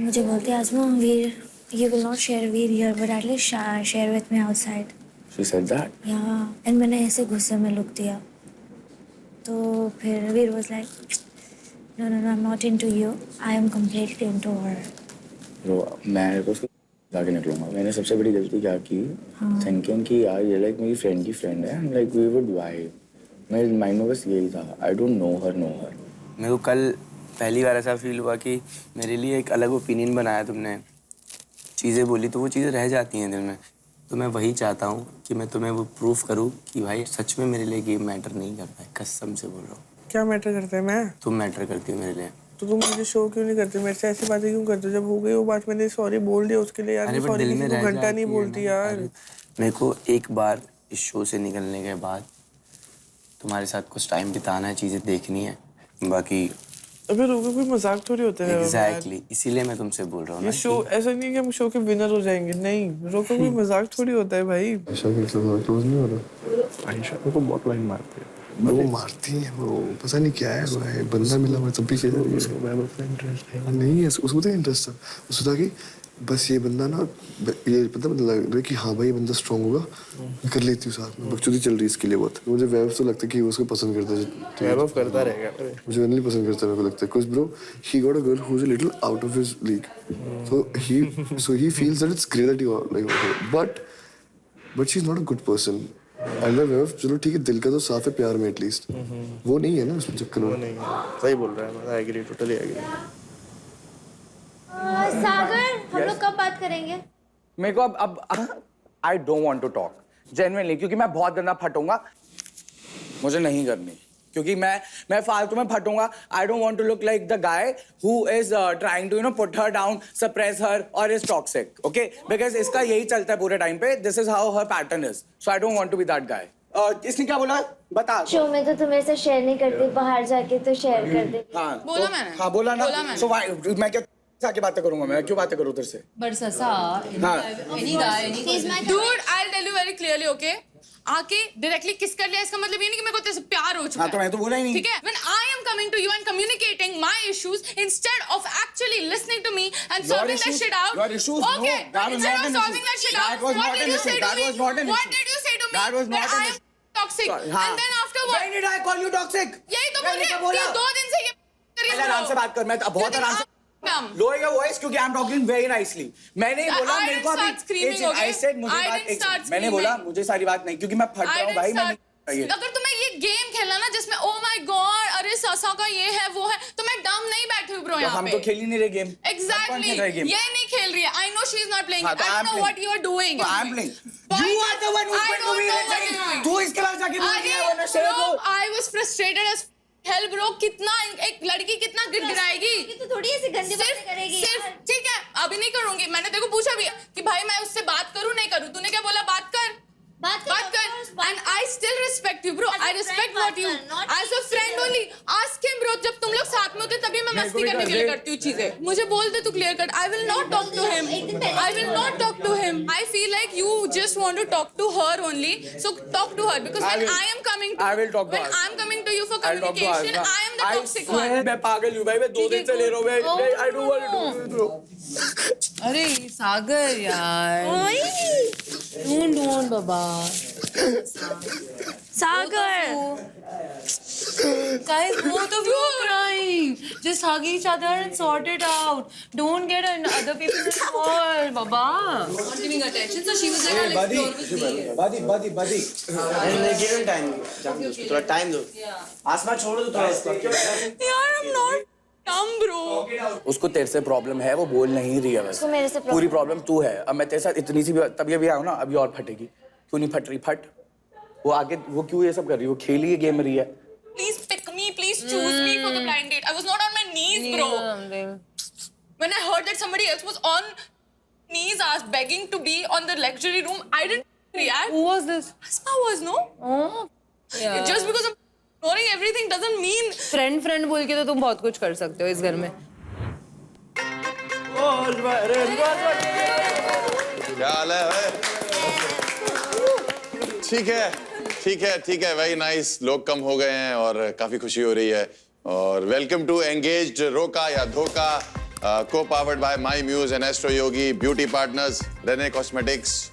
मुझे बोलती है आज़मा वीर you will not share Veer here but at least share with me outside. She said that? Yeah. And मैंने ऐसे गुस्से में लुक दिया तो फिर वीर was like no no no I'm not into you I am completely into her. Bro, मैं तो उसको जाके निकलूंगा। मैंने सबसे बड़ी गलती क्या की? थिंकिंग कि यार ये लाइक मेरी फ्रेंड की फ्रेंड है लाइक वी वुड वाइब। मेरे माइंड में बस यही था आई डोंट नो हर। मेरे को कल पहली बार ऐसा फील हुआ कि मेरे लिए एक अलग ओपिनियन बनाया तुमने, चीज़ें बोली तो वो चीज़ें रह जाती हैं दिल में। तो मैं वही चाहता हूँ कि मैं तुम्हें वो प्रूफ करूँ कि भाई सच में मेरे लिए गेम मैटर नहीं करता है, कसम से बोल रहा हूँ। क्या मैटर करता है? मैं तुम मैटर करती हो मेरे लिए। तो तुम मुझे शो क्यों नहीं करते? मेरे से ऐसी बातें क्यों करते हो? जब हो गई वो बात मैंने सॉरी बोल दिया उसके लिए यार। अरे सॉरी किसी को घंटा नहीं बोलती यार। मेरे को एक बार इस शो से निकलने के बाद तुम्हारे साथ कुछ टाइम बिताना है, चीज़ें देखनी है, बाकी अबे रोको, कोई मजाक थोड़ी होता है। एग्जैक्टली इसीलिए मैं तुमसे बोल रहा हूँ ये शो ऐसा नहीं है कि हम शो के विनर हो जाएंगे, नहीं रोको, कोई मजाक थोड़ी होता है भाई। आयशा के साथ क्लोज नहीं हो रहा। आयशा को बहुत लाइन मारती है, वो मारती है, वो पता नहीं क्या है, वो है बंदा मिला हुआ सब पीछे जा रही है उसको। मैं उसका इंटरेस्ट नहीं है, उसको तो इंटरेस्ट था। उसको था कि बस ये बंदा ना, ये पता मतलब लग रहा है कि हाँ भाई ये बंदा स्ट्रांग होगा, मैं कर लेती हूँ साथ में। बकचोदी चल रही है इसके लिए बहुत। मुझे वैभव तो लगता है कि वो उसको पसंद करता है। वैभव करता रहेगा। मुझे नहीं पसंद करता, मेरे को लगता है कुछ bro he got a girl who is a little out of his league, so he feels that it's great that you are like, but she is not a good person. I love Vaibhav, चलो ठीक है, दिल का तो साफ है, प्यार में एटलीस्ट वो नहीं है ना उसमें चक्कर में। नहीं सही बोल रहा है, I agree, totally agree. Sagar हम लोग कब बात करेंगे? मेरे को अब I don't want to talk genuinely, क्योंकि मैं बहुत गंदा फटूंगा। मुझे नहीं करनी क्योंकि मैं फालतू में फटूंगा। I don't want to look like the guy who is trying to you know put her down, suppress her और इज टॉक्सिक, ओके? बिकॉज इसका यही चलता है पूरे टाइम पे। This is how her pattern is, so I don't want to be that guy. इसने क्या बोला बता? शो में तो तुम ऐसे शेयर नहीं करती, बाहर जाके तो शेयर कर दे। हाँ बोला मैंने। हाँ बोला ना। सो मैं क्या आके बातें करूंगा? मैं क्यों बातें करूं तेरे से? But Sasa, हाँ। any guy, dude, I'll tell you very clearly, okay? आके डायरेक्टली किस कर लिया इसका मतलब ये नहीं कि मेरे को तेरे से प्यार हो चुका है। हाँ तो मैं तो बोला ही नहीं। ठीक है? When I am coming to you and communicating my issues instead of actually listening to me and solving that shit out. Your issues, okay, no, that was instead not of an solving issue. that shit out, That was what not did an you issue. say to That me? was not an What issue. did you say to me? That was not That an I am issue. toxic. हाँ. And then afterwards. When did I call you toxic? यही तो बोल रही है। 2 दिन से ये कर रही आराम से बात कर, मैं बहुत आराम से। Lower your voice क्योंकि I'm talking very nicely. मैंने बोला मेरे को अभी I said मुझे बात मैंने बोला मुझे सारी बात नहीं, क्योंकि मैं फट रहा हूँ भाई। मैं अगर तुम्हें ये गेम खेलना ना जिसमें ओ माय गॉड अरे ससा का ये है वो है, तो मैं डम नहीं बैठी हूँ ब्रो यहाँ पे। हम तो खेल ही नहीं रहे गेम। Exactly. ये नहीं खेल रही है। I know she is not playing. I don't know what you are doing. I'm playing. You are the one who's going to be. तू इसके बाद जाके बोल दिया वो ना शेर को। I was frustrated as hell bro. कितना एक लड़की कितना गिड़गिड़ाएगी? तो थोड़ी ऐसी गंदी बातें करेगी। सिर्फ ठीक है अभी नहीं करूंगी। मैंने तेरे को पूछा भी कि भाई मैं उससे बात करूं नहीं करूं, तूने क्या बोला? बात कर। And I still respect you bro. I respect what you as a friend only. Ask him bro. जब तुम लोग साथ में होते तभी मैं मस्ती करने के लिए करती हूँ चीजें। मुझे बोल दे तू क्लियर कर। I will not talk to him. I will not talk to him. I feel like you just want to talk to her only. So talk to her because when I am coming to I will talk to her. when I am coming to you for communication, I am the toxic one. मैं पागल हूँ भाई, मैं 2 दिन से ले रहा हूँ मैं। I don't want to do it bro. अरे सागर यार don't Baba Sagar guys both of you are crying, just hug each other and sort it out, don't get other people involved baba. Not giving attention so she was like I'll explore with me. buddy नहीं give him time, जान दो उसको थोड़ा time दो। आसमान छोड़ दो थोड़ा। यार I'm not dumb bro. उसको तेरे से प्रॉब्लम है, वो बोल नहीं रही है बस। उसको मेरे से पूरी प्रॉब्लम तू है। अब मैं तेरे साथ इतनी सी भी तभी अभी आऊँ ना, अभी और फटेगी। क्यों नहीं फट रही? फट। वो आगे वो क्यों ये सब कर रही है? वो खेल ही गेम रही है। Please pick me, please choose me for the blind date. I was not on my knees bro. When I heard that somebody else was on knees begging to be on the luxury room, I didn't react. Who was this? Asma was, no? Oh. Yeah. Just because I'm ignoring everything doesn't mean friend बोल के तो तुम बहुत कुछ कर सकते हो इस घर में। क्या हाल है? ठीक है वेरी नाइस। लोग कम हो गए हैं और काफी खुशी हो रही है। और वेलकम टू एंगेज्ड रोका या धोखा Co-powered by My Muse and Astro Yogi, beauty partners Rene Cosmetics,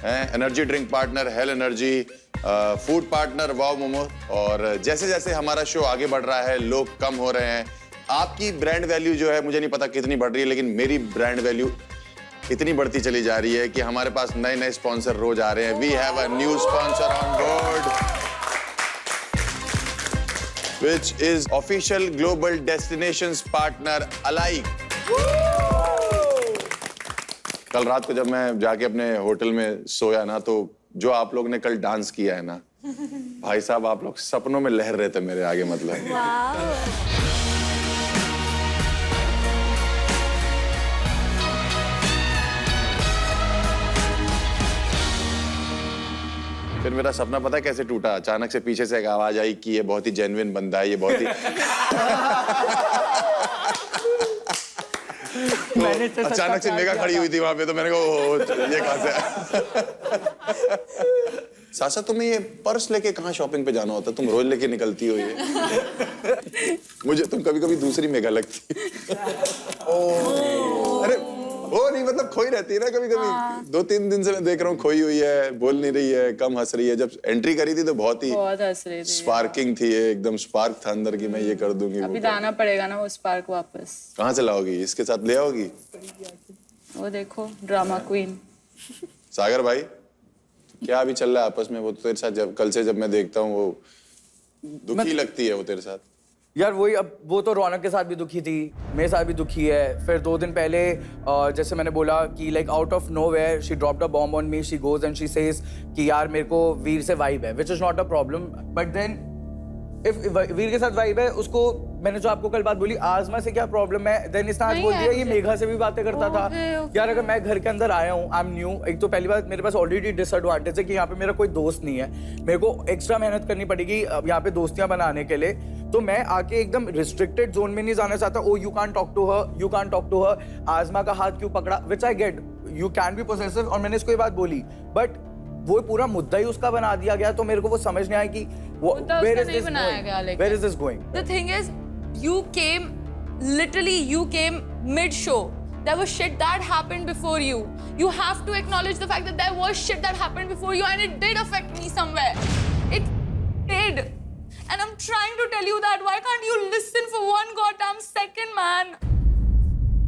energy drink partner Hell Energy, food partner Wow Momo. और जैसे जैसे हमारा शो आगे बढ़ रहा है, लोग कम हो रहे हैं, आपकी ब्रांड वैल्यू जो है मुझे नहीं पता कितनी बढ़ रही है, लेकिन मेरी ब्रांड वैल्यू इतनी बढ़ती चली जा रही है कि हमारे पास नए नए स्पॉन्सर रोज आ रहे हैं। We have a new sponsor on board which is official global destinations partner Alike। कल रात को जब मैं जाके अपने होटल में सोया ना, तो जो आप लोग ने कल डांस किया है ना, भाई साहब आप लोग सपनों में लहर रहे थे मेरे आगे, मतलब फिर मेरा सपना पता है कैसे टूटा? अचानक से पीछे से एक आवाज आई कि ये बहुत ही जेन्युइन बंदा है, ये बहुत ही तो अचानक से मेगा खड़ी हुई थी वहां पे, तो मैंने कहा ये कहां से सासा तुम्हें ये पर्स लेके कहाँ शॉपिंग पे जाना होता? तुम रोज लेके निकलती हो ये। मुझे तुम कभी कभी दूसरी मेगा लगती। अरे वो नहीं, मतलब खोई रहती है ना कभी कभी। 2-3 दिन से मैं देख रहा हूँ खोई हुई है, बोल नहीं रही है, कम हंस रही है। जब एंट्री करी थी तो बहुत हंस रही थी, स्पार्किंग थी, एकदम स्पार्क था अंदर की, मैं ये कर दूंगी। अभी लाना पड़ेगा ना वो स्पार्क वापस। कहाँ से लाओगी? इसके साथ ले आओगी? वो देखो ड्रामा क्वीन सागर भाई क्या अभी चल रहा है आपस में? वो तो तेरे साथ जब कल से जब मैं देखता हूँ वो दुखी लगती है वो तेरे साथ। यार वही, अब वो तो रौनक के साथ भी दुखी थी, मेरे साथ भी दुखी है। फिर 2 दिन पहले जैसे मैंने बोला कि like out of nowhere she dropped a bomb on me, she goes and she says कि यार मेरे को वीर से वाइब है, which is not a problem, but then if Veer के साथ वाइब है, उसको मैंने जो आपको कल बात बोली आजमा से क्या प्रॉब्लम है, देन इसने आज बोल दिया ये मेघा से भी बातें करता था। यार अगर मैं घर के अंदर आया हूँ, आई एम न्यू, एक तो पहली बात मेरे पास ऑलरेडी डिसएडवांटेज है कि यहाँ पे मेरा कोई दोस्त नहीं है, मेरे को एक्स्ट्रा मेहनत करनी पड़ेगी यहाँ पे दोस्तियां बनाने के लिए। तो मैं आके एकदम रिस्ट्रिक्टेड जोन में नहीं जाना चाहता। Oh you can't talk to her, you can't talk to her, Azma का हाथ क्यों पकड़ा, which I get, you can be possessive, और मैंने इसको ये बात बोली, बट वो पूरा मुद्दा ही उसका बना दिया गया। तो मेरे को वो समझ नहीं आया कि where is this going? Where is this going? The thing is, you came mid-show. There was shit that happened before you. You have to acknowledge the fact that there was shit that happened before you, and it did affect me somewhere. It did. And I'm trying to tell you that. Why can't you listen for one goddamn second, man?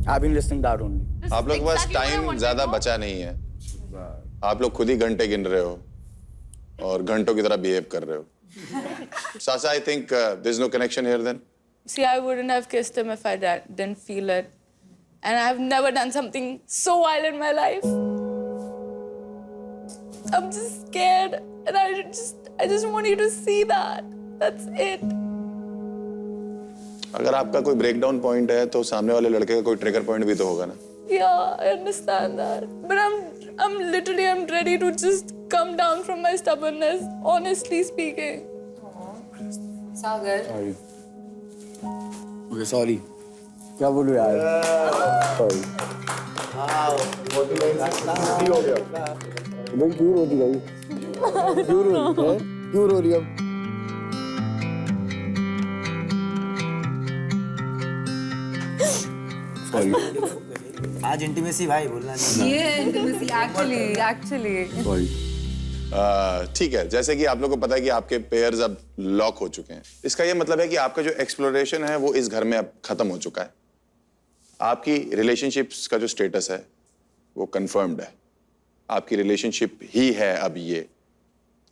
I've been listening that only. आप लोग के पास time ज्यादा बचा नहीं है, आप लोग खुद ही घंटे गिन रहे हो और घंटों की तरह बिहेव कर रहे हो। Sasa, I think there's no connection here then? See, I wouldn't have kissed him if I didn't feel it. And I've never done something so wild in my life. I'm just scared. And I just want you to see that. That's it. अगर आपका कोई breakdown point है तो सामने वाले लड़के का कोई ट्रिगर पॉइंट भी तो होगा ना? Yeah, I understand that. But I'm ready to just come down from my stubbornness, honestly speaking. Sagar sorry, क्या बोलूं यार, सॉरी। भाई क्यों रो रही है? क्यों रो रही है? सॉरी। आज इंटीमेसी भाई बोलना नहीं। ये इंटीमेसी एक्चुअली सॉरी। ठीक है, जैसे कि आप लोगों को पता है कि आपके पेयर्स अब लॉक हो चुके हैं, इसका ये मतलब है कि आपका जो एक्सप्लोरेशन है वो इस घर में अब खत्म हो चुका है। आपकी रिलेशनशिप्स का जो स्टेटस है वो कंफर्म्ड है, आपकी रिलेशनशिप ही है अब ये,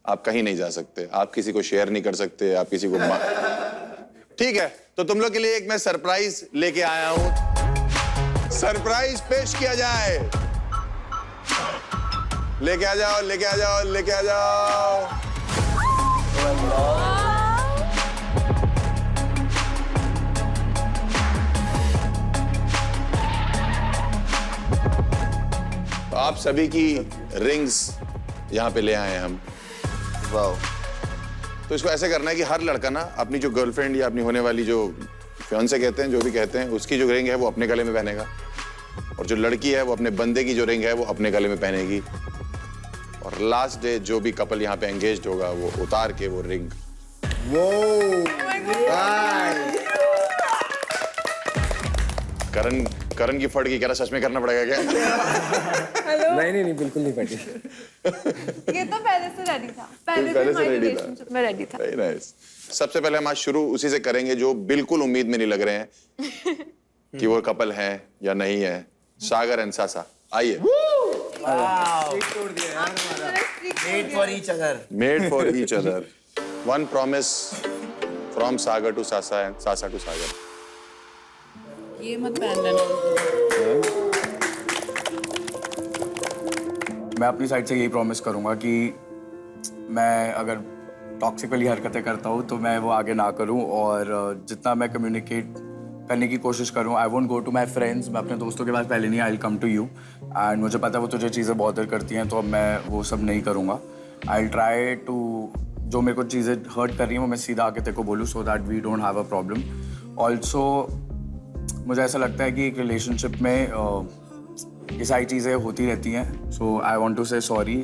आप कहीं नहीं जा सकते, आप किसी को शेयर नहीं कर सकते, आप किसी को ठीक है, तो तुम लोग के लिए एक मैं सरप्राइज लेके आया हूं, सरप्राइज पेश किया जाए। लेके आ जाओ, लेके आ जाओ, लेके आ जाओ। तो आप सभी की रिंग्स यहां पे ले आए हैं हम। वाओ। तो इसको ऐसे करना है कि हर लड़का ना अपनी जो गर्लफ्रेंड या अपनी होने वाली जो फियांसे कहते हैं, जो भी कहते हैं, उसकी जो रिंग है वो अपने गले में पहनेगा, और जो लड़की है वो अपने बंदे की जो रिंग है वो अपने गले में पहनेगी, और लास्ट डे जो भी कपल यहाँ पे एंगेज्ड होगा वो उतार के वो रिंग करण की फट की कह रहा सच में करना पड़ेगा क्या? नहीं बिल्कुल नहीं पड़ी। ये तो पहले से रेडी था। पहले पहले से से हमारी ready था। रिलेशनशिप में रेडी था। Very nice. सबसे पहले हम आज शुरू उसी से करेंगे जो बिल्कुल उम्मीद में नहीं लग रहे हैं कि वो कपल हैं या नहीं है। सागर एंड सासा, आइए। Made for each other. Made for each other. One promise from Sagar to Sasa and Sasa to Sagar. ये मत पहन लेना। मैं अपनी साइड से यही प्रॉमिस करूंगा कि मैं अगर टॉक्सिक वाली हरकतें करता हूँ तो मैं वो आगे ना करूँ, और जितना मैं कम्युनिकेट करने की कोशिश करूँ, I won't go to my friends, मैं अपने दोस्तों के पास पहले नहीं, I will come to you, and मुझे पता है वो तुझे चीज़ें बॉदर करती हैं, तो अब मैं वो सब नहीं करूँगा। आई विल ट्राई टू, जो मेरे को चीज़ें हर्ट कर रही हैं वो मैं सीधा आके तेरे को बोलूँ, so that we don't have a problem. Also मुझे ऐसा लगता है कि एक रिलेशनशिप में ये सारी चीज़ें होती रहती हैं, so I want to say sorry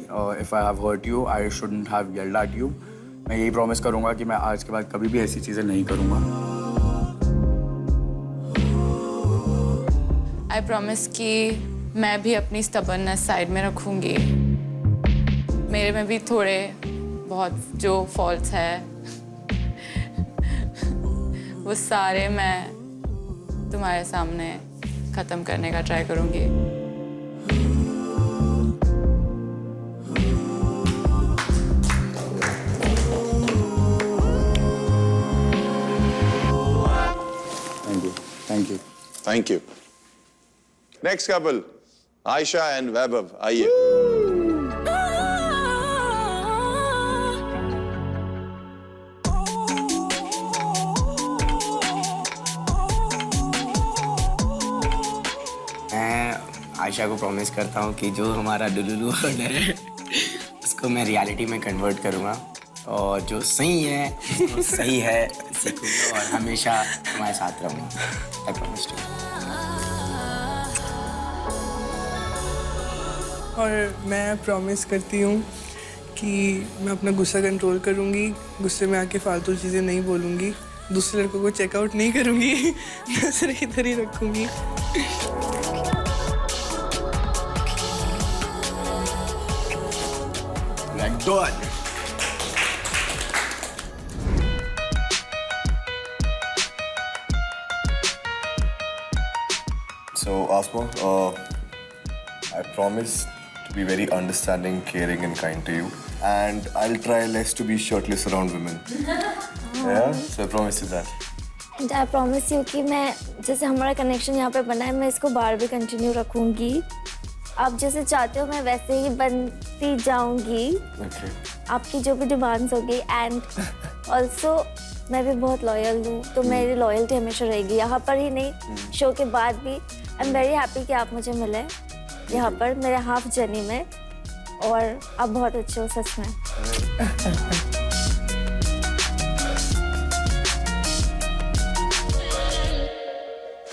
if I have hurt you, I shouldn't have yelled at you. मैं यही प्रॉमिस करूँगा कि मैं आज के बाद कभी भी ऐसी चीज़ें नहीं करूँगा। आई प्रॉमिस कि मैं भी अपनी स्टबर्ननेस साइड में रखूंगी। मेरे में भी थोड़े बहुत जो फॉल्ट्स है वो सारे मैं तुम्हारे सामने ख़त्म करने का ट्राई करूंगी। Thank you. Thank you. Next couple, Aisha and Vaibhav, आइए। मैं आयशा को प्रॉमिस करता हूँ कि जो हमारा डुलुलु ऑर्डर है उसको मैं रियलिटी में कन्वर्ट करूँगा, और जो सही है वो सही है सीखूंगा और हमेशा तुम्हारे साथ रहूँगा। I promise too. और मैं प्रॉमिस करती हूँ कि मैं अपना गुस्सा कंट्रोल करूँगी, गुस्से में आके फालतू चीज़ें नहीं बोलूँगी, दूसरे लड़कों को चेकआउट नहीं करूँगी, नजर इधर ही रखूँगी। Done. So, Asma, I promise to be very understanding, caring, and kind to you. And I'll try less to be shirtless around women. Yeah? So, I promise you that. And I promise you कि मैं जैसे हमारा connection यहाँ पे बना है मैं इसको बाहर भी कंटिन्यू रखूँगी। आप जैसे चाहते हो मैं वैसे ही बनती जाऊँगी, Okay. आपकी जो भी डिमांड्स होगी। एंड ऑल्सो मैं भी बहुत लॉयल हूँ, तो मेरी लॉयल्टी हमेशा रहेगी, यहाँ पर ही नहीं शो के बाद भी। आई एम वेरी हैप्पी कि आप मुझे मिले यहाँ पर मेरे हाफ जर्नी में, और आप बहुत अच्छे हो सच में।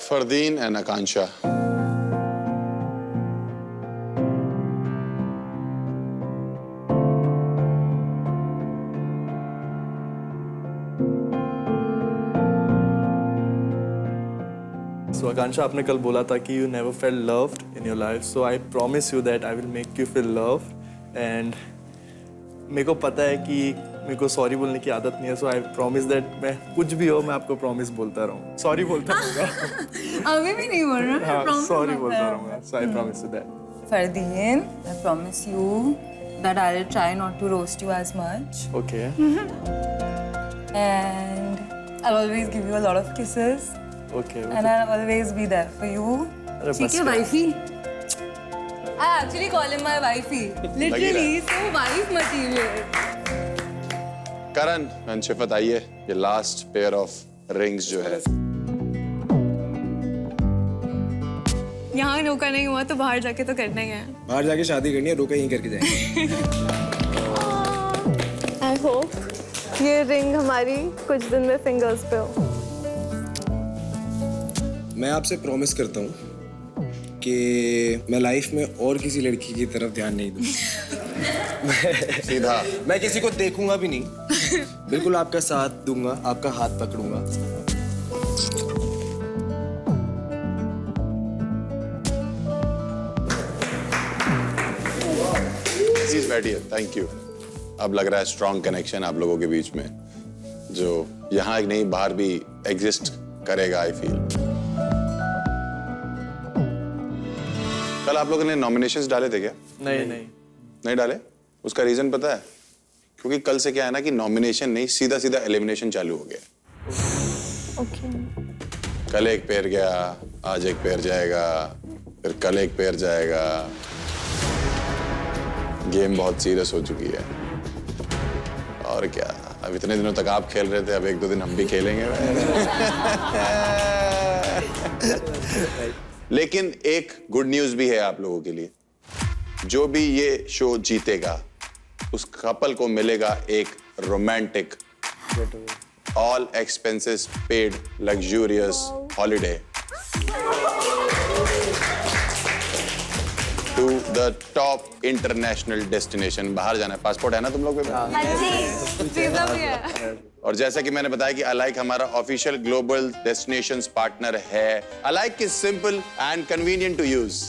Fardeen and Akansha. So Akansha, आपने कल बोला था कि you never felt loved in your life, so I promise you that I will make you feel loved, and मेरे को पता है कि मेरे को सॉरी बोलने की आदत नहीं है, so I promise that मैं कुछ भी हो मैं आपको प्रॉमिस बोलता रहूँ, सॉरी बोलता रहूँगा। अभी भी नहीं बोल रहा। हाँ, सॉरी बोलता रहूँगा, so I promise you that. Fardeen, I promise you that I'll try not to roast you as much, Okay. and I'll always give you a lot of kisses, Okay. and I'll always be there for you. अरे ठीक बस है, wifey? I actually call him my wifey. Literally, he's so wife material. Karan and Shifat, आइए। ये last pair of rings जो है। यहाँ रोका नहीं हुआ तो बाहर जाके तो करना ही है। बाहर जाके शादी करनी है, रोका यहीं करके जाएंगे। आई होप ये रिंग हमारी कुछ दिन में फिंगर्स पे हो। मैं आपसे प्रॉमिस करता हूँ कि मैं लाइफ में और किसी लड़की की तरफ ध्यान नहीं दूंगा। सीधा। मैं किसी को देखूंगा भी नहीं, बिल्कुल आपका साथ दूंगा, आपका हाथ पकड़ूंगा। प्लीज बैठिए, थैंक यू। अब लग रहा है स्ट्रॉन्ग कनेक्शन आप लोगों के बीच में, जो यहाँ एक नहीं बाहर भी एग्जिस्ट करेगा, आई फील। कल आप लोगों ने नॉमिनेशंस डाले थे क्या? नहीं डाले? उसका रीजन पता है? क्योंकि कल से क्या है ना कि नॉमिनेशन नहीं, सीधा सीधा एलिमिनेशन चालू हो गया। कल एक पेयर गया, आज एक पेयर जाएगा, फिर कल एक पेयर जाएगा। गेम बहुत सीरियस हो चुकी है। और क्या, अब इतने दिनों तक आप खेल रहे थे, अब 1-2 दिन हम भी खेलेंगे। लेकिन एक गुड न्यूज भी है आप लोगों के लिए। जो भी ये शो जीतेगा उस कपल को मिलेगा एक romantic all expenses paid luxurious holiday to the top international destination. बाहर जाना है, पासपोर्ट है ना तुम लोग पे? और जैसा कि मैंने बताया कि अलाइक हमारा ऑफिशियल ग्लोबल डेस्टिनेशंस पार्टनर है। Alike is simple and convenient to use,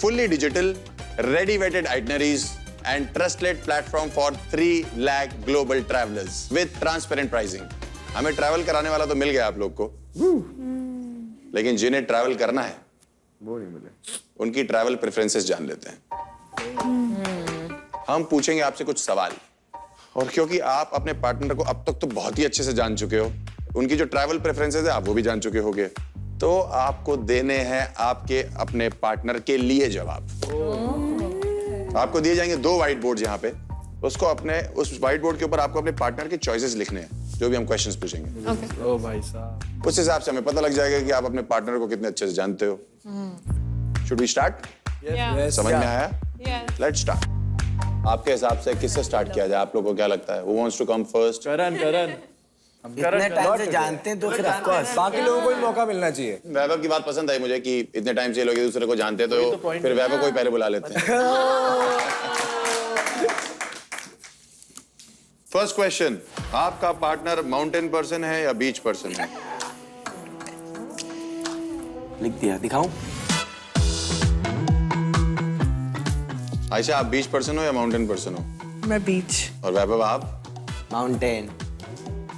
fully digital, ready weighted itineraries and trusted platform for 3 lakh global travelers with transparent pricing. हमें ट्रैवल कराने वाला तो मिल गया आप लोग को, लेकिन जिन्हें ट्रैवल करना है वो नहीं मिले। उनकी ट्रैवल प्रेफरेंसेस जान लेते हैं। हम पूछेंगे आपसे कुछ सवाल, और क्योंकि आप अपने पार्टनर को अब तक तो बहुत ही अच्छे से जान चुके हो, उनकी जो ट्रैवल प्रेफरेंसेस है आप वो भी जान चुके होगे, तो आपको देने हैं आपके अपने पार्टनर के लिए जवाब। आपको दिए जाएंगे 2 व्हाइट बोर्ड यहाँ पे, उसको अपने उस व्हाइट बोर्ड के ऊपर आपको अपने पार्टनर के चॉइसेस लिखने हैं, जो भी हम क्वेश्चंस पूछेंगे। ओ भाई साहब, उस हिसाब से हमें पता लग जाएगा कि आप अपने पार्टनर को कितने अच्छे से जानते हो। Should we start? समझ में आया? Let's start. आपके हिसाब से किससे स्टार्ट किया जाए? आप लोगों को क्या लगता है? Who wants to come first? करण इतने टाइम से जानते हैं तो फिर ऑफ कोर्स बाकी लोगों को भी मौका मिलना चाहिए। वैभव की बात पसंद आई मुझे कि इतने टाइम से लोग एक दूसरे को जानते तो फिर वैभव को ही पहले बुला लेते हैं। फर्स्ट क्वेश्चन, आपका पार्टनर माउंटेन पर्सन है या बीच पर्सन है? लिख दिया, दिखाऊं? आयशा, आप बीच पर्सन हो या माउंटेन पर्सन हो? मैं बीच। और वैभव आप? माउंटेन।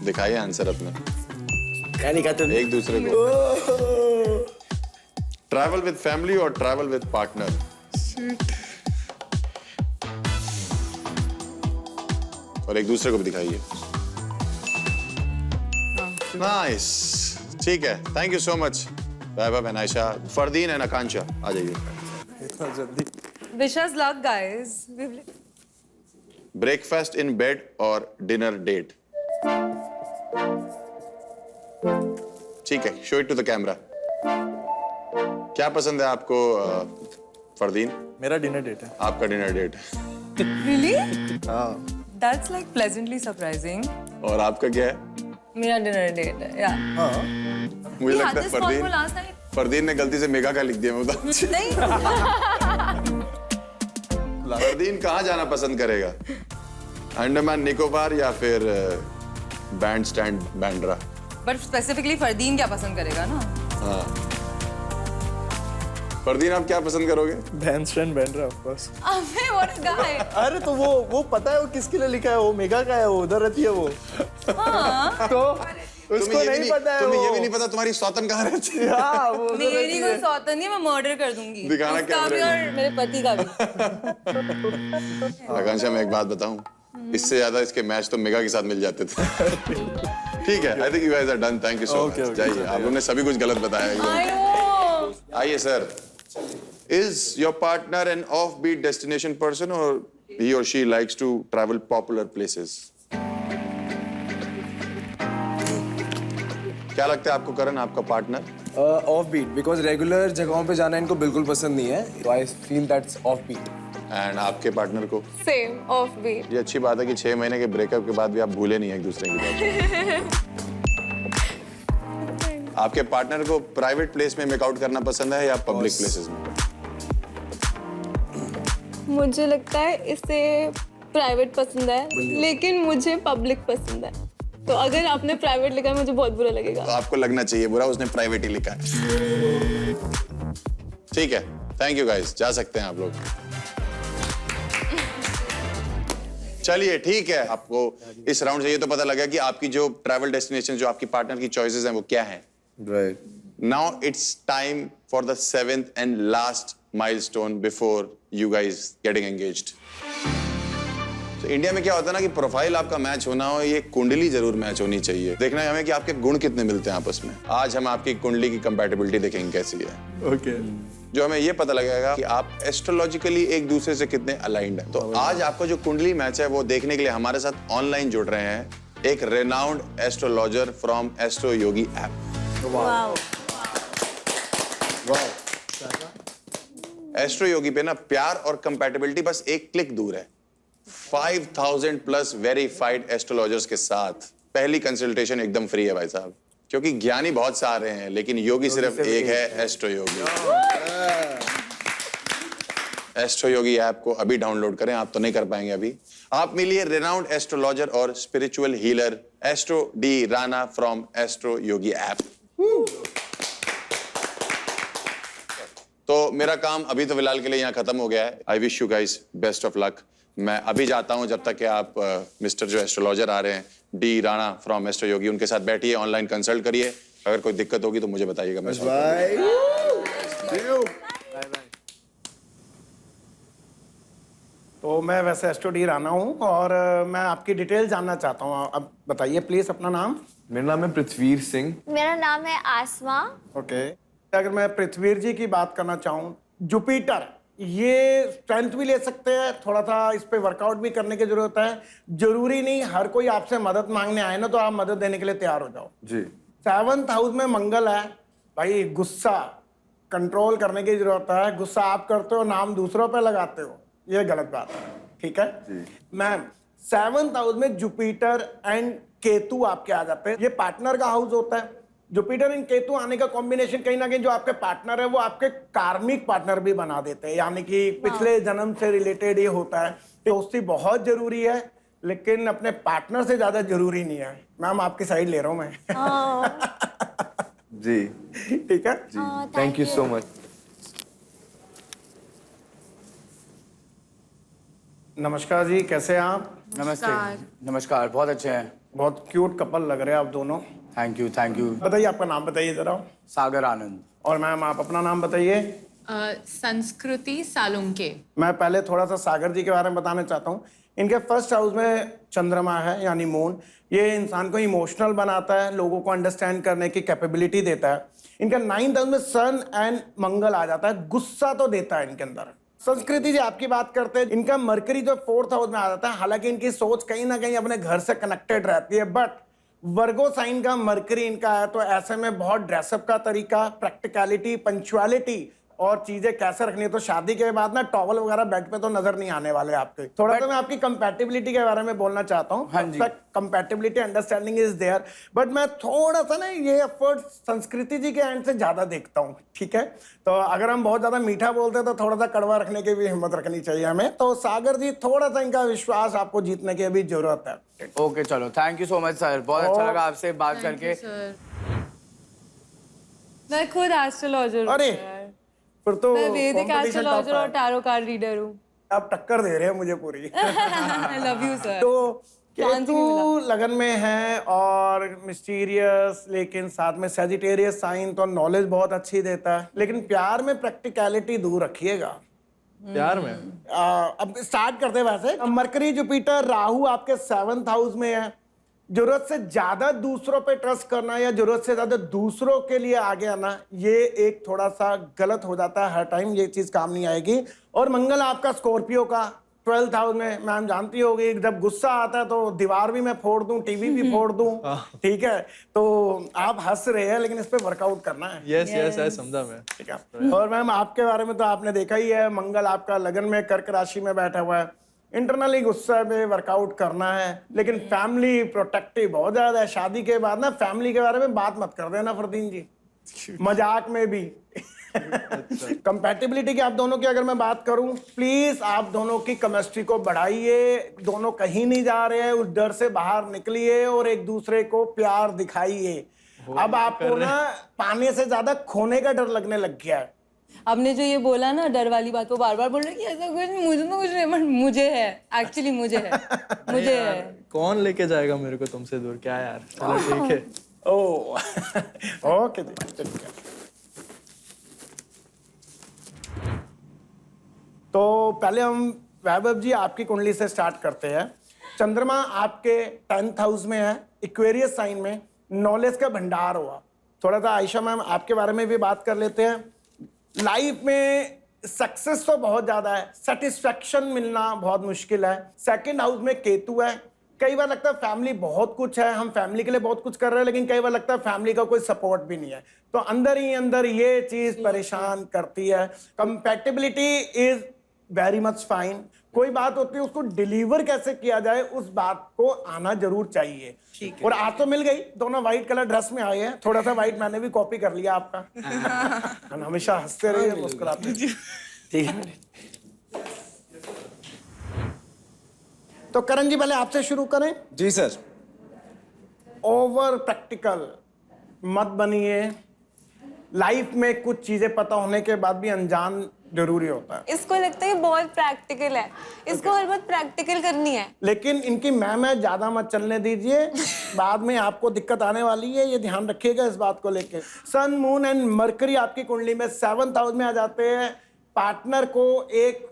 दिखाइए आंसर अपना। क्या लिखा तुमने? एक दूसरे को। ट्रैवल विद फैमिली और ट्रैवल विद पार्टनर? और एक दूसरे को भी दिखाइए। नाइस, ठीक है, thank you so much Vaibhav and Ayesha. Fardeen and Akanksha आ जाइए। Wish luck, guys. Breakfast in bed और डिनर डेट? ठीक है, show it to the camera. क्या पसंद है आपको फरदीन? मेरा डिनर डेट है। आपका डिनर डेट है? Really? That's like pleasantly surprising. और आपका क्या है? मेरा डिनर डेट है, yeah. मुझे लगता है फरदीन ने गलती से मेगा का लिख दिया। मैं बता नहीं। फरदीन कहाँ जाना पसंद करेगा? अंडमान निकोबार या फिर band stand Bandra? But specifically Fardeen क्या पसंद करेगा ना? हाँ, फरदीन आप क्या पसंद करोगे? Bandstand Bandra of course. अबे what a guy. अरे तो वो पता है वो किसके लिए लिखा है? वो मेगा का है, वो उधर रहती है वो। हाँ। तो उसको नहीं पता है। तुम्हें ये भी नहीं पता तुम्हारी सौतन कहाँ रहती है? हाँ, वो उधर रहती मेरी कोई है। सौतन नहीं, मैं मर्डर कर दूंगी। दिखाना उसका कैमरे भी में। और मेरे पति का भी। आकांक्षा, मैं एक बात बताऊं, इससे ज्यादा इसके मैच तो मेगा के साथ मिल जाते थे। ठीक है, I think you guys are done, thank you so much. जाइए, आप लोगों ने सभी कुछ गलत बताया। आइए sir, is your partner an off beat destination person or he or she likes to travel popular places? क्या लगता है आपको करण, आपका partner? Off beat, because regular जगहों पे जाना इनको बिल्कुल पसंद नहीं है, तो I feel that's off beat. And आपके पार्टनर को? Same, off beat. ये अच्छी बात है कि 6 महीने के ब्रेकअप के बाद भी आप भूले नहीं एक दूसरे की बात। आपके पार्टनर को प्राइवेट प्लेस में मेकआउट करना पसंद है या पब्लिक प्लेसेस में? मुझे लगता है इसे प्राइवेट पसंद है, लेकिन मुझे पब्लिक पसंद है। तो अगर आपने प्राइवेट लिखा है मुझे बहुत बुरा लगेगा। तो आपको लगना चाहिए बुरा, उसने प्राइवेट ही लिखा है। ठीक है, थैंक यू गाइस, जा सकते हैं आप लोग। चलिए ठीक है, आपको इस राउंड से ये तो पता लगा कि आपकी जो ट्रैवल डेस्टिनेशन, जो आपकी पार्टनर की चॉइसेस हैं वो क्या हैं। Right. Now it's time for the 7th and last milestone before you guys getting engaged. तो इंडिया में क्या होता है ना कि प्रोफाइल आपका मैच होना हो, ये कुंडली जरूर मैच होनी चाहिए। देखना है हमें कि आपके गुण कितने मिलते हैं आपस में। आज हम आपकी कुंडली की कंपैटिबिलिटी देखेंगे कैसी है। ओके। जो हमें ये पता लगेगा कि आप एस्ट्रोलॉजिकली एक दूसरे से कितने अलाइंड हैं। तो आज आपका जो कुंडली मैच है वो देखने के लिए हमारे साथ ऑनलाइन जुड़ रहे हैं एक renowned astrologer from Astro Yogi app. Astro Yogi पे ना प्यार और कंपैटिबिलिटी बस एक क्लिक दूर है। 5000 प्लस वेरीफाइड एस्ट्रोलॉजर्स के साथ पहली कंसल्टेशन एकदम फ्री है भाई साहब, क्योंकि ज्ञानी बहुत सारे हैं लेकिन योगी सिर्फ एक है, एस्ट्रो योगी। एस्ट्रो योगी ऐप को अभी डाउनलोड करें, आप तो नहीं कर पाएंगे अभी। आप मिलिए रेनाउंड एस्ट्रोलॉजर और spiritual healer astro D Rana from Astro Yogi app. तो मेरा काम अभी तो फिलहाल के लिए यहाँ खत्म हो गया है। I wish you guys best of luck. मैं अभी जाता हूँ, जब तक कि आप मिस्टर जो एस्ट्रोलॉजर आ रहे हैं डी राणा फ्रॉम एस्ट्रो योगी, उनके साथ बैठिए, ऑनलाइन कंसल्ट करिए। अगर कोई दिक्कत होगी तो मुझे बताइएगा। मैं तो मैं वैसे एस्ट्रो डी राणा हूँ और मैं आपकी डिटेल जानना चाहता हूँ। अब बताइए प्लीज अपना नाम। मेरा नाम है पृथ्वीर सिंह। मेरा नाम है आसमा। ओके। अगर मैं पृथ्वीर जी की बात करना चाहूँ, जुपिटर ये स्ट्रेंथ भी ले सकते हैं, थोड़ा सा इस पे वर्कआउट भी करने की जरूरत है। जरूरी नहीं हर कोई आपसे मदद मांगने आए ना तो आप मदद देने के लिए तैयार हो जाओ जी। 7th हाउस में मंगल है भाई, गुस्सा कंट्रोल करने की जरूरत है। गुस्सा आप करते हो, नाम दूसरों पे लगाते हो, ये गलत बात है, ठीक है जी। मैम 7th हाउस में जुपिटर एंड केतु आपके आ जाते हैं, ये पार्टनर का हाउस होता है। जुपिटर एंड केतु आने का कॉम्बिनेशन कहीं ना कहीं जो आपके पार्टनर है वो आपके कार्मिक पार्टनर भी बना देते हैं, यानी कि पिछले जन्म से रिलेटेड ये होता है। दोस्ती बहुत जरूरी है लेकिन अपने पार्टनर से ज्यादा जरूरी नहीं है। मैम आपकी साइड ले रहा हूं मैं। जी ठीक है जी, थैंक यू सो मच। नमस्कार जी, कैसे हैं आप? नमस्ते। नमस्कार, बहुत अच्छे हैं। बहुत क्यूट कपल लग रहे हैं आप दोनों। Thank you thank you. बताइए आपका नाम बताइए जरा। सागर आनंद। और मैम आप अपना नाम बताइए। संस्कृति सालुंके। मैं पहले थोड़ा सा सागर जी के बारे में बताना चाहता हूँ। इनके फर्स्ट हाउस में चंद्रमा है यानी मून, ये इंसान को इमोशनल बनाता है, लोगों को अंडरस्टैंड करने की कैपेबिलिटी देता है। इनका 9th हाउस में सन एंड मंगल आ जाता है, गुस्सा तो देता है इनके अंदर। संस्कृति जी आपकी बात करते हैं, इनका मरकरी जो 4th हाउस में आ जाता है, हालांकि इनकी सोच कहीं ना कहीं अपने घर से कनेक्टेड रहती है, बट वर्गो साइन का मरकरी इनका है, तो ऐसे में बहुत ड्रेसअप का तरीका, प्रैक्टिकलिटी, पंक्चुअलिटी और चीजें कैसे रखनी है। तो शादी के बाद ना टॉवल वगैरह बेड पे तो नजर नहीं आने वाले आपके। थोड़ा सा मैं आपकी कंपैटिबिलिटी के बारे में बोलना चाहता हूँ। हाँ जी। Compatibility understanding is there, but मैं थोड़ा सा ना ये एफर्ट संस्कृति जी के एंड से ज्यादा देखता हूँ, ठीक है। तो अगर हम बहुत ज्यादा मीठा बोलते हैं तो थोड़ा सा कड़वा रखने की भी हिम्मत रखनी चाहिए हमें। तो सागर जी थोड़ा सा इनका विश्वास आपको जीतने की अभी जरूरत है। ओके चलो, thank you so much sir, बहुत अच्छा लगा आपसे बात करके। मैं खुद एस्ट्रोलॉजर। अरे फिर तो मैं वैदिक competition एस्ट्रोलॉजर tough और है। टैरो कार्ड रीडर हूँ। आप टक्कर दे रहे हैं मुझे पूरी। I love you sir. तो चांस ही नहीं केतु लगन में है और मिस्टीरियस, लेकिन साथ में सेजिटेरियस साइन, तो नॉलेज बहुत अच्छी देता है, लेकिन प्यार में प्रैक्टिकलिटी दूर रखिएगा। प्यार में अब स्टार्ट करते हैं। वैसे मरकरी जुपिटर राहु आपके 7th हाउस में है। जरूरत से ज्यादा दूसरों पे ट्रस्ट करना या जरूरत से ज्यादा दूसरों के लिए आगे आना, ये एक थोड़ा सा गलत हो जाता है हर टाइम, ये चीज काम नहीं आएगी। और मंगल आपका स्कॉर्पियो का 12th हाउस में, मैम जानती होगी जब गुस्सा आता है तो दीवार भी मैं फोड़ दूं, टीवी भी फोड़ दूं, ठीक है। तो आप हंस रहे हैं लेकिन इस पे वर्कआउट करना है। यस यस आई समझा मैं। ठीक है। और मैम आपके बारे में तो आपने देखा ही है, मंगल आपका लगन में कर्क राशि में बैठा हुआ है। इंटरनली गुस्सा में वर्कआउट करना है, लेकिन फैमिली प्रोटेक्टिव बहुत ज्यादा है। शादी के बाद ना फैमिली के बारे में बात मत कर देना फरदीन जी, मजाक में भी। कंपैटिबिलिटी की आप दोनों की अगर मैं बात करूं, प्लीज आप दोनों की केमिस्ट्री को बढ़ाइए। दोनों कहीं नहीं जा रहे हैं, उस डर से बाहर निकलिए और एक दूसरे को प्यार दिखाइए। अब आपको ना पाने से ज्यादा खोने का डर लगने लग गया है, आपने जो ये बोला ना डर वाली बात, वो बार बार बोल रहे कि ऐसा कुछ नहीं, मुझे तो कुछ नहीं, बट मुझे है, एक्चुअली मुझे है, मुझे है। कौन लेके जाएगा मेरे को तुमसे दूर? क्या यार, चलो ठीक है। ओह ओके जी, ठीक है। तो पहले हम वैभव जी आपकी कुंडली से स्टार्ट करते हैं। चंद्रमा आपके 10th हाउस में है, इक्वेरियस साइन में, नॉलेज का भंडार हुआ। थोड़ा सा आयशा मैम आपके बारे में भी बात कर लेते हैं। लाइफ में सक्सेस तो बहुत ज्यादा है, सेटिस्फेक्शन मिलना बहुत मुश्किल है। 2nd हाउस में केतु है। कई बार लगता है फैमिली बहुत कुछ है, हम फैमिली के लिए बहुत कुछ कर रहे हैं, लेकिन कई बार लगता है फैमिली का कोई सपोर्ट भी नहीं है। तो अंदर ही अंदर ये चीज परेशान करती है। Compatibility is very much fine. कोई बात होती है, उसको डिलीवर कैसे किया जाए उस बात को आना जरूर चाहिए। और आज तो मिल गई, दोनों व्हाइट कलर ड्रेस में आए हैं। थोड़ा सा व्हाइट मैंने भी कॉपी कर लिया आपका। हमेशा हंसते रहिए, मुस्कुराते रहिए। ठीक है। तो करण जी पहले आपसे शुरू करें। जी सर। ओवर प्रैक्टिकल मत बनिए। लाइफ में कुछ चीजें पता होने के बाद भी अनजान जरूरी होता है। इसको लगता है बहुत प्रैक्टिकल है, इसको हर बात प्रैक्टिकल करनी है। लेकिन इनकी मैम है, ज्यादा मत चलने दीजिए, बाद में आपको दिक्कत आने वाली है, ये ध्यान रखिएगा इस बात को लेके। सन, मून एंड मरकरी आपकी कुंडली में 7th हाउस में आ जाते हैं। पार्टनर को एक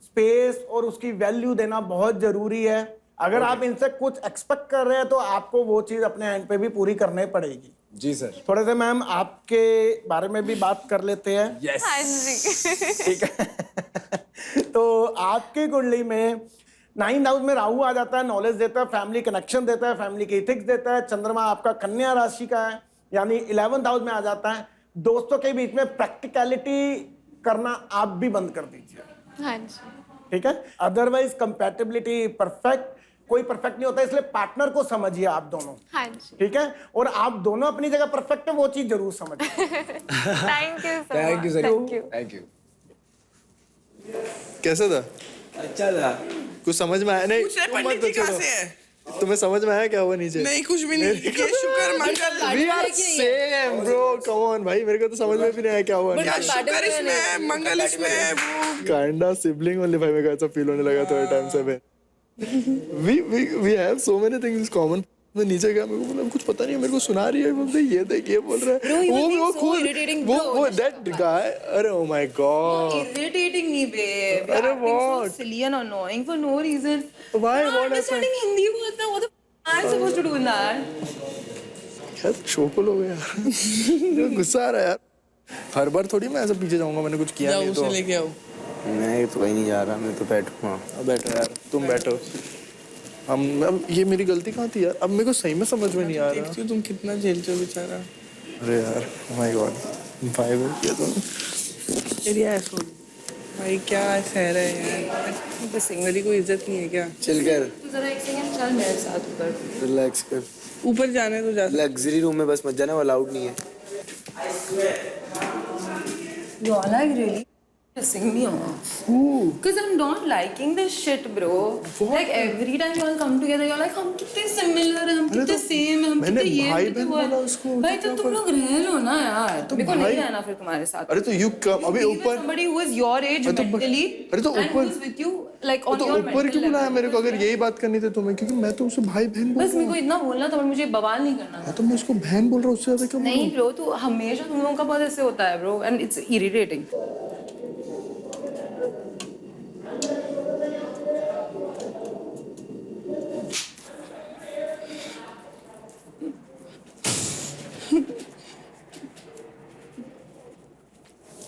स्पेस और उसकी वैल्यू देना बहुत जरूरी है। अगर आप इनसे कुछ एक्सपेक्ट कर रहे हैं तो आपको वो चीज अपने एंड पे भी पूरी करनी पड़ेगी। जी सर। थोड़े से मैम आपके बारे में भी बात कर लेते हैं। यस। हाँ जी। ठीक है। तो आपकी कुंडली में 9th हाउस में राहु आ जाता है, नॉलेज देता है, फैमिली कनेक्शन देता है, फैमिली की इथिक्स देता है। चंद्रमा आपका कन्या राशि का है, यानी 11th हाउस में आ जाता है। दोस्तों के बीच में प्रैक्टिकलिटी करना आप भी बंद कर दीजिए। हाँ जी। ठीक है। अदरवाइज कंपैटिबिलिटी परफेक्ट, कोई परफेक्ट नहीं होता, इसलिए पार्टनर को समझिए आप दोनों। हाँ जी। ठीक है। और आप दोनों अपनी जगह परफेक्ट है, वो चीज जरूर समझिए। Thank you so thank you much. Sir. Thank you. Thank you. कैसा था? अच्छा था। कुछ समझ में आया? नहीं पूछ रहे तुम मत पंडित जी पूछो। कहाँ से है? तुम्हें समझ में आया क्या हुआ नीचे? नहीं, कुछ भी नहीं। ये शुक्र मंगल। We are same bro, come on भाई, मेरे को तो समझ में भी नहीं आया क्या हुआ। क्या शुक्र इसमें है, मंगल इसमें है, वो Kinda sibling only भाई, मेरे को ऐसा फील होने लगा थोड़े टाइम से मैं। We have so many things in common. मैं नीचे गया, मेरे को बोला कुछ पता नहीं है, मेरे को सुना रही है, बोलते ये देख ये बोल रहा है। वो वो that guy, अरे oh my god, Irritating me, babe. अरे You're acting what? so silly and annoying for no reason. Why? You're not What understanding Hindi words now. What the f- I'm supposed to do in that? यार शोकल हो गया। मुझे गुस्सा आ रहा है यार। हर बार थोड़ी मैं ऐसा पीछे जाऊंगा, मैंने कुछ किया जाओ नहीं उसे तो। लेके आओ। मैं तो कहीं नहीं जा रहा, मैं तो बैठूंगा। अब बैठो यार, तुम बैठो। अब ये मेरी गलती कहाँ थी यार? अब मेरे को सही में समझ में नहीं आ रहा। देखती हो तुम कितना झेलते हो बेचारा। अरे यार, माय गॉड, भाई बोल दिया तुम। तेरी ऐसा भाई क्या सह रहे हैं यार, तो सिंगरी को इज्जत नहीं है क्या? चल कर, तू जरा एक सेकंड चल मेरे साथ ऊपर। रिलैक्स कर। ऊपर जाने तो जा। लग्जरी रूम में बस मत जाना, वो अलाउड नहीं है। You're like really pissing me off. Because I'm not liking this shit, bro. Like every time you all come together, you're like हम कितने similar हैं, हम कितने same हैं, हम मैंने कितने ये भाई कितने बहन वो हैं। बोला उसको, भाई तो तुम लोग रह लो ना यार। मेरे को नहीं भाई- रहना फिर तुम्हारे साथ। अरे तो यू कम अभी Be with ऊपर। somebody who is your age अरे तो- mentally अरे तो and ऊपर- who's with you like on तो your ऊपर क्यों mental बुलाया level. मेरे को? अगर यही बात करनी थी तुम्हें, क्योंकि मैं तो उसे भाई बहन बोल बस मेरे को इतना बोलना था, पर मुझे बवाल नहीं करना था। रहा तो मैं उसको बहन बोल रहा हूँ, उससे ज्यादा क्या नहीं ब्रो, तू हमेशा तुम लोगों का बहुत ऐसे होता है bro, and it's irritating.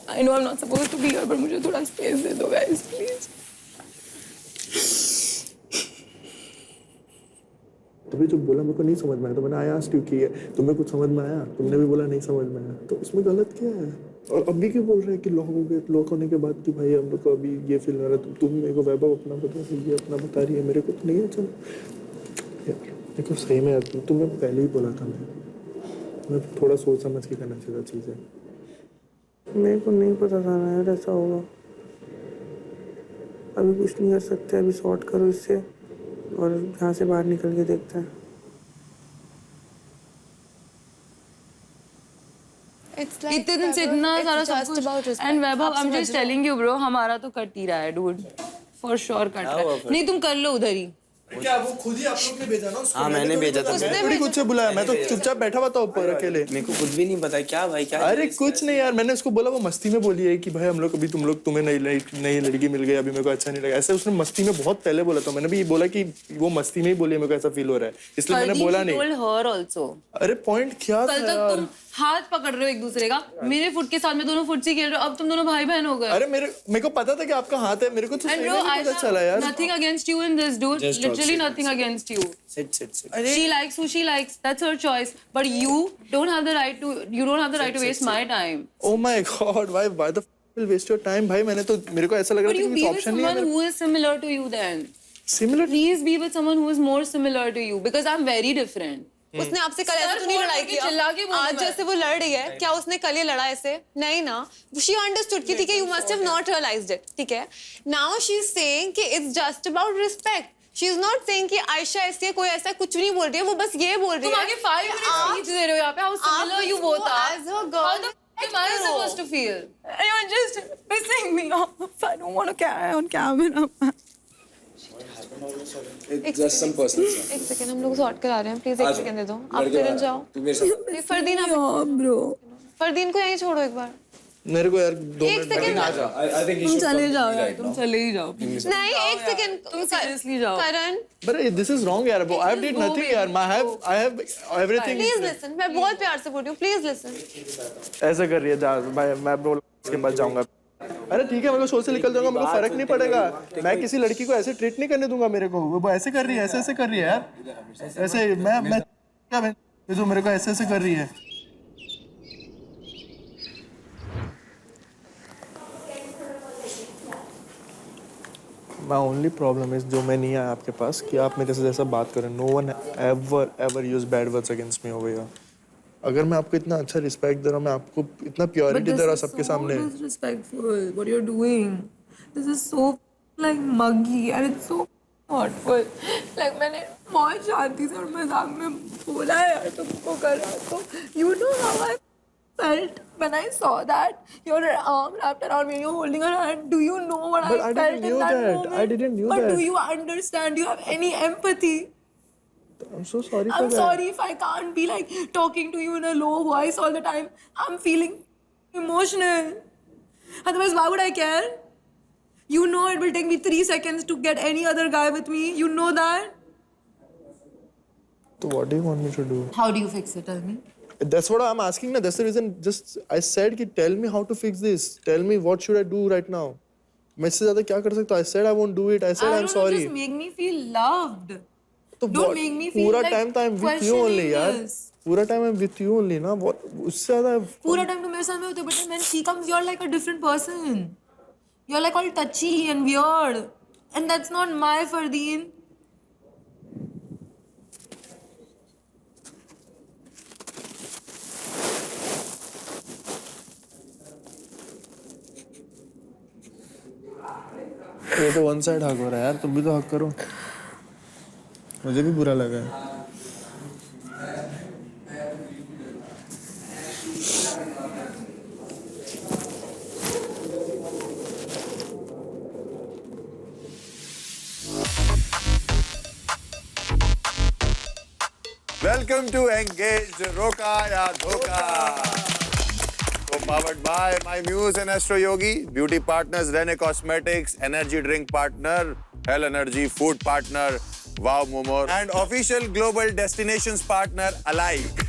I know I'm not supposed to be here, but मुझे थोड़ा स्पेस दे दो guys, please. तभी जो बोला मेरे को नहीं समझ में आया, तो मैंने आया क्योंकि तुम्हें कुछ समझ में आया, तुमने भी बोला नहीं समझ में आया, तो उसमें गलत क्या है? और अभी क्यों बोल रहे हैं कि लॉक हो गए? लॉक होने के बाद कि भाई हम लोग को अभी ये फील हो रहा है, तुम मेरे को वैभव अपना बता रही है, ये अपना बता रही है, मेरे को तो नहीं है। चलो यार, मेरे को सही में यार तुम्हें पहले ही बोला था, मैं थोड़ा सोच समझ के करना चाहिए चीज़ें। मेरे को नहीं पता था ना यार ऐसा होगा। अभी कुछ नहीं कर सकते, अभी सॉर्ट करो इससे और यहाँ से बाहर निकल के देखते हैं। It's like इतने दिन से इतना it's सारा सब just about कुछ respect. एंड वैभव आप आई एम समझ जस्ट रहे हो? टेलिंग यू ब्रो हमारा तो कट ही रहा है डूड फॉर श्योर कट रहा है नहीं तुम कर लो उधर ही क्या वो खुद ही आप लोग ने भेजा ना उसको? हाँ, मैंने भेजा था। मैंने थोड़ी खुद से बुलाया, मैं तो चुपचाप बैठा हुआ था ऊपर अकेले। मेरे को कुछ भी नहीं पता क्या भाई क्या अरे कुछ नहीं यार, मैंने उसको बोला, वो मस्ती में बोली है कि भाई हम लोग अभी तुम्हें नई लड़की मिल गई, अभी मेरे को अच्छा नहीं लगा। ऐसे उसने मस्ती में बहुत पहले बोला था। मैंने भी ये बोला कि वो मस्ती में ही बोली है, मेरे को ऐसा फील हो रहा है, इसलिए मैंने बोला नहीं। told her also. अरे पॉइंट क्या कल था तक यार? तुम हाथ पकड़ रहे हो एक दूसरे का, मेरे फुट के साथ में दोनों फुट से खेल रहे हो, अब तुम दोनों भाई बहन हो गए। अरे मेरे को पता था कि आपका हाथ है, मेरे को तो सही में पता चला यार। Nothing against you in this, dude. Just talk, Literally sit. nothing against you. Sit. She likes who she likes. That's her choice. But you don't have the right to. You don't have the right to waste my time. Oh my God, why the will waste your time, भाई? मैंने तो मेरे को ऐसा लग रहा But था you कि be कुछ with ऑप्शन नहीं है someone मेरे। who is similar to you then. Similar? Please be with someone who is more similar to you because I'm very different. उसने आपसे कल ऐसे तो नहीं लड़ाई की चिल्ला के बोलूं आज मैं। जैसे वो लड़ रही है क्या उसने कल ये लड़ा ऐसे नहीं ना शी अंडरस्टूड कि ठीक है you must have not realised it ठीक है नाउ शी इज सेइंग कि it's just about respect she is not saying कि आयशा ऐसी है कोई ऐसा कुछ नहीं बोल रही है वो बस ये बोल रही तुम है आगे 5 minutes speech दे रहे हो यहाँ पे how similar you both are as her girl how the f am I supposed to feel you're just pissing me off I don't want to carry on camera Just some personal stuff. एक second हम लोग sort करा रहे हैं please एक second दे दो आप फिर जाओ तू मेरे साथ फरदीन आप bro फरदीन को यहीं छोड़ो एक बार मेरे को यार 2 एक मिनट सेकंड आ जा I think you तुम should चले come जाओ with me यार right तुम now. चले ही जाओ नहीं एक सेकंड तुम seriously जाओ करण But this is wrong यार, I have did nothing यार, I have everything. Please listen मैं बहुत प्यार से बोल रही हूँ प्लीज लिसन ऐसे कर रही है जा भाई, मैं बोल इसके पास जाऊंगा। अरे ठीक है, मेरे को शो से निकल जाऊंगा, मेरे को फर्क नहीं पड़ेगा। मैं किसी लड़की को ऐसे ट्रीट नहीं करने दूंगा। मेरे को वो ऐसे कर रही है, ऐसे कर रही है यार, ऐसे मैं क्या ये जो मेरे को ऐसे कर रही है। My only problem is जो मैं नहीं आया आपके पास कि आप मेरे से जैसा बात करें। No one ever use bad words against me over here. अगर मैं आपको इतना अच्छा रिस्पेक्ट दे रहा हूँ, मैं आपको इतना प्योरिटी दे रहा हूँ सबके सामने। This is so disrespectful what you're doing. This is so like muggy and it's so hurtful. Like मैंने बहुत शांति से और मजाक में बोला है यार तुमको कर रहा तो you know how I felt when I saw that your arm wrapped around me and you're holding her hand. Do you know what But I I felt didn't in knew that that. moment? I didn't knew but that. do you understand? Do you have any empathy? I'm so sorry for I'm that. sorry if I can't be like talking to you in a low voice all the time. I'm feeling emotional. Otherwise, why would I care? You know it will take me 3 seconds to get any other guy with me. You know that? So what do you want me to do? How do you fix it? Tell me. That's what I'm asking now. That's the reason. Just I said कि tell me how to fix this. Tell me what should I do right now. मैं इससे ज़्यादा क्या कर सकता हूँ? I said I won't do it. I said I'm sorry. Just make me feel loved. तो Don't make me feel पूरा like time तो I'm with you only questioning यार। this. पूरा time I'm with you only ना। What उससे ज़्यादा पूरा time तो मेरे साथ में होते हो, but when she comes, you're like a different person. You're like all touchy and weird, and that's not my Fardeen. ये तो वन साइड हक हो रहा है यार, तुम भी तो हक करो। मुझे भी बुरा लगा है। वेलकम टू एंगेज रोका या धोखा powered by My Muse and Astro Yogi, beauty partners Rene Cosmetics, energy drink partner Hell Energy, food partner Wow Momo, and official global destinations partner Alike.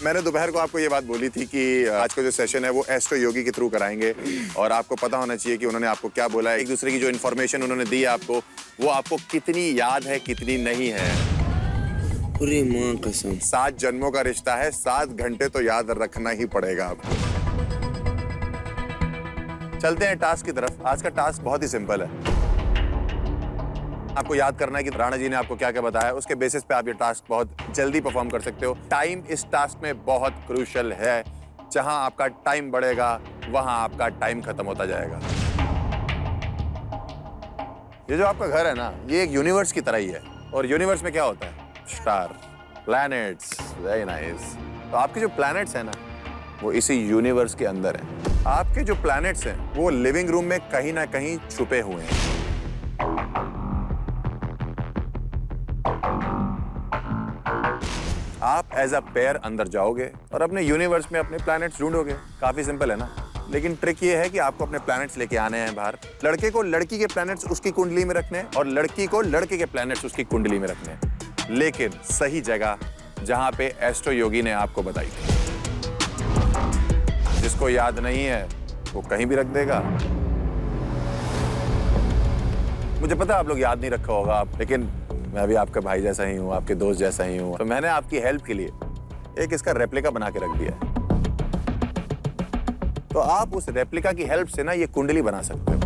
मैंने दोपहर को आपको ये बात बोली थी कि आज का जो सेशन है वो एस्ट्रो योगी के थ्रू कराएंगे और आपको पता होना चाहिए कि उन्होंने आपको क्या बोला है, एक दूसरे की जो इन्फॉर्मेशन उन्होंने दी है आपको वो आपको कितनी याद है कितनी नहीं है। अरे माँ कसम 7 जन्मों का रिश्ता है, 7 घंटे तो याद रखना ही पड़ेगा आपको। चलते हैं टास्क की तरफ। आज का टास्क बहुत ही सिंपल है। आपको याद करना है कि राणा जी ने आपको क्या क्या बताया, उसके बेसिस पे आप ये टास्क बहुत जल्दी परफॉर्म कर सकते हो। टाइम इस टास्क में बहुत क्रूशियल है। जहां आपका टाइम बढ़ेगा वहां आपका टाइम खत्म होता जाएगा। ये जो आपका घर है ना, ये एक यूनिवर्स की तरह ही है। और यूनिवर्स में क्या होता है? स्टार। Planets, very nice. तो आपके जो प्लैनेट्स हैं ना, वो इसी यूनिवर्स के अंदर हैं। आपके जो प्लैनेट्स हैं, वो लिविंग रूम में कहीं ना कहीं छुपे हुए हैं। आप एज अ पेयर अंदर जाओगे और अपने यूनिवर्स में अपने प्लैनेट्स ढूंढोगे। काफी सिंपल है ना? लेकिन ट्रिक ये है कि आपको अपने प्लैनेट्स लेके आने हैं बाहर। लड़के को लड़की के प्लैनेट्स उसकी कुंडली में रखने हैं और लड़की को लड़के के प्लैनेट्स उसकी कुंडली में रखने हैं, लेकिन सही जगह जहां पे एस्ट्रो योगी ने आपको बताई थी। जिसको याद नहीं है वो कहीं भी रख देगा। मुझे पता है आप लोग याद नहीं रखा होगा आप, लेकिन मैं भी आपका भाई जैसा ही हूँ, आपके दोस्त जैसा ही हूँ। तो मैंने आपकी हेल्प के लिए एक इसका रेप्लिका बना के रख दिया है। तो आप उस रेप्लिका की हेल्प से ना ये कुंडली बना सकते हो।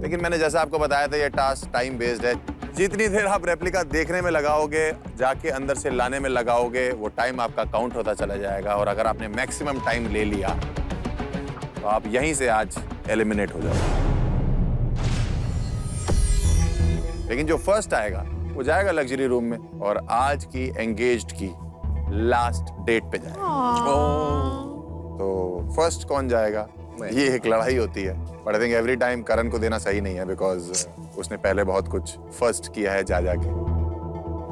लेकिन मैंने जैसा आपको बताया था, ये टास्क टाइम बेस्ड है। जितनी देर आप रेप्लिका देखने में लगाओगे, जाके अंदर से लाने में लगाओगे, वो टाइम आपका काउंट होता चला जाएगा। और अगर आपने मैक्सिमम टाइम ले लिया तो आप यहीं से आज एलिमिनेट हो जाओगे। लेकिन जो फर्स्ट आएगा वो जाएगा लग्जरी रूम में और आज की एंगेज्ड की लास्ट डेट पे जाएगा। तो फर्स्ट कौन जाएगा, ये एक लड़ाई होती है। But I think every time Karan को देना सही नहीं है, बिकॉज उसने पहले बहुत कुछ फर्स्ट किया है जा जाके।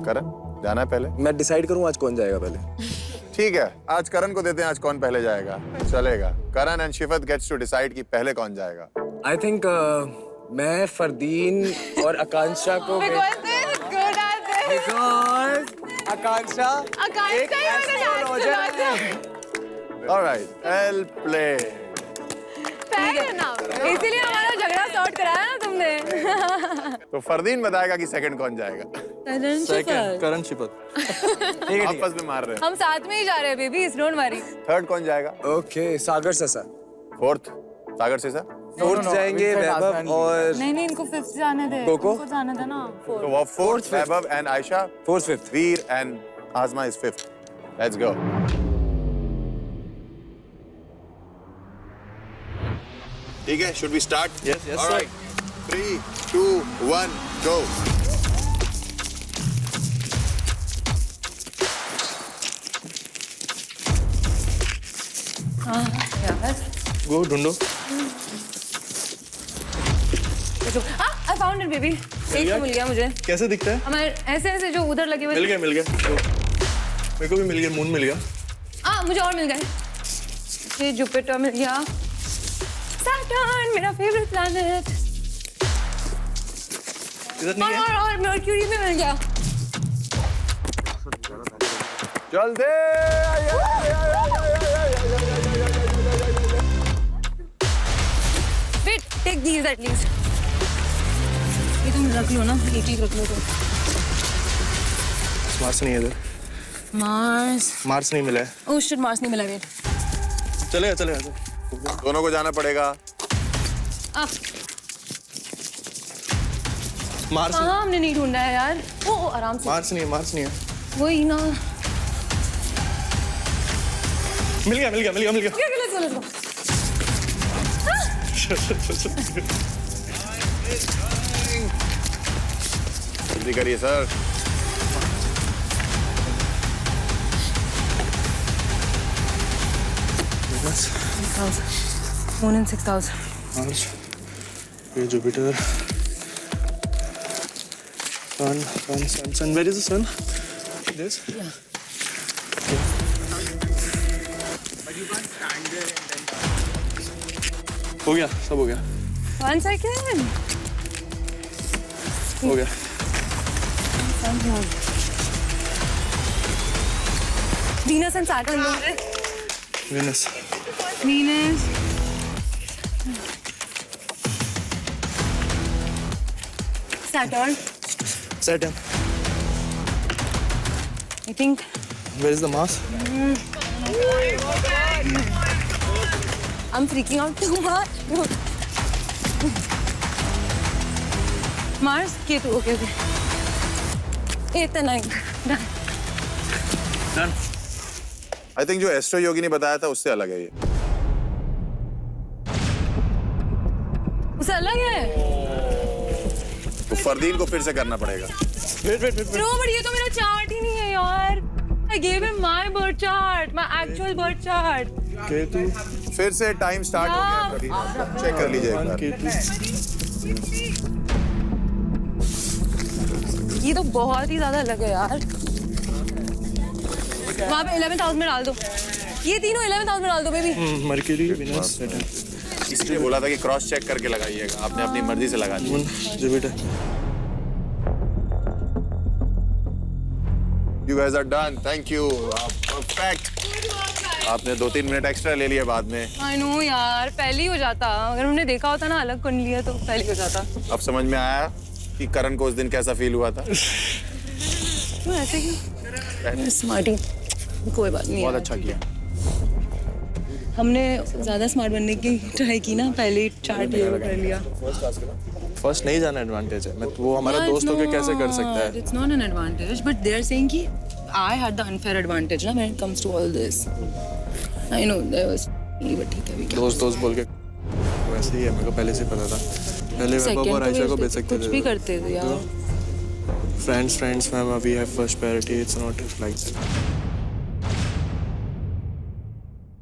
करण जाना है पहले? मैं डिसाइड करूं आज कौन जाएगा पहले। ठीक है, आज करण को देते हैं, आज कौन पहले जाएगा। चलेगा, करण एंड शिफत गेट्स टू डिसाइड कि पहले कौन जाएगा। आई थिंक मैं फरदीन और आकांक्षा को आकांक्षा एक एस्ट्रोलॉजर है। Alright, well played. इसीलिए हमारा झगड़ा सॉर्ट कराया ना तुमने। तो फरदीन बताएगा कि सेकंड कौन जाएगा। सेकंड करण शिफत। आपस में मार रहे हैं। हम साथ में ही जा रहे हैं बेबी, डोंट वरी। थर्ड कौन जाएगा? ओके, सागर ससा। फोर्थ सागर से सर। फोर्थ जाएंगे वैभव और नहीं इनको फिफ्थ जाने दे। कोको? इनको जाने दे ना। तो वो fourth, Vaibhav and Ayesha fourth, fifth. Veer and Azma is fifth. Let's go. ठीक है, should we start? Yes, yes, sir. Alright, 3, 2, 1, go. Go ढूंढो। I found it baby. एक तो मिल गया मुझे। कैसे दिखता है? हमारे ऐसे ऐसे जो उधर लगे हुए। मिल गया, मिल गया। मेरे को भी मिल गया, मून मिल गया। मुझे और मिल गए। ये जुपिटर मिल गया। सैटर्न मेरा फेवरेट प्लैनेट। इधर नहीं है? और मर्क्यूरी भी मिल गया। जल्दी। Wait, take these at least. ये तुम रख लो ना, एक ही रख लो तुम। मार्स नहीं है इधर। मार्स नहीं मिला है। ओह शिट, मार्स नहीं मिला। वेट, चलेगा चलेगा। दोनों को जाना पड़ेगा। मार्स कहाँ हमने नहीं ढूंढा है यार। ओ आराम से। मार्स नहीं है, मार्स नहीं है। वही ना। मिल गया, मिल गया, मिल गया, मिल गया। Let's go. जल्दी करिए सर। Moon in 6,000. मार्स, ये Jupiter, sun. Where is the sun? This? Yeah. हो गया, सब हो गया। 1 second. हो गया। Venus and Saturn लोग हैं। Venus. Saturn. Saturn. I think. Where is the Mars? I'm freaking out too much. Mars, Ketu. Okay. 8 and 9. Done. Done. I think जो एस्ट्रो योगी ने बताया था उससे अलग है ये। उससे अलग है। तो फरदीन को फिर से करना पड़ेगा। No, but ये तो मेरा चार्ट ही नहीं है यार. I gave him my birth chart, my actual birth chart. Ketu फिर से टाइम स्टार्ट हो गया प्रवीण आपका। चेक कर लीजिए एक बार। केतु ये तो बहुत ही ज्यादा अलग है यार. वहाँ पे 11th हाउस में डाल दो. ये तीनों 11th हाउस में डाल दो बेबी. मरकरी विनस सैटर्न इसलिए बोला था कि क्रॉस चेक करके लगाइएगा, आपने अपनी मर्जी से लगा दिया। Jupiter. You guys are done. Thank you. Perfect. आपने 2-3 मिनट एक्स्ट्रा ले लिए बाद में। I know यार, पहले ही हो जाता. अगर हमने देखा होता ना अलग कर लिया तो पहले ही हो जाता. अब समझ में आया कि करण को उस दिन कैसा फील हुआ था? क्यों ऐसे ही? स्मार्टी. कोई बात नहीं. बहुत अच्छा किया। हमने ज्यादा स्मार्ट बनने की ट्राई की ना, पहले ही चार्ट ये कर लिया. फर्स्ट नहीं जाना एडवांटेज है। मैं वो हमारा दोस्त होके कैसे कर सकता है? It's not an advantage, but they are saying कि I had the unfair advantage ना when it comes to all this. I know there was, but ठीक है भी क्या. दोस्त बोल के वैसे ही है, मेरे को पहले से पता था. पहले वैभव और आयशा को बेच सकते थे. कुछ भी करते थे यार. Friends ma'am, we have first priority. It's not like that.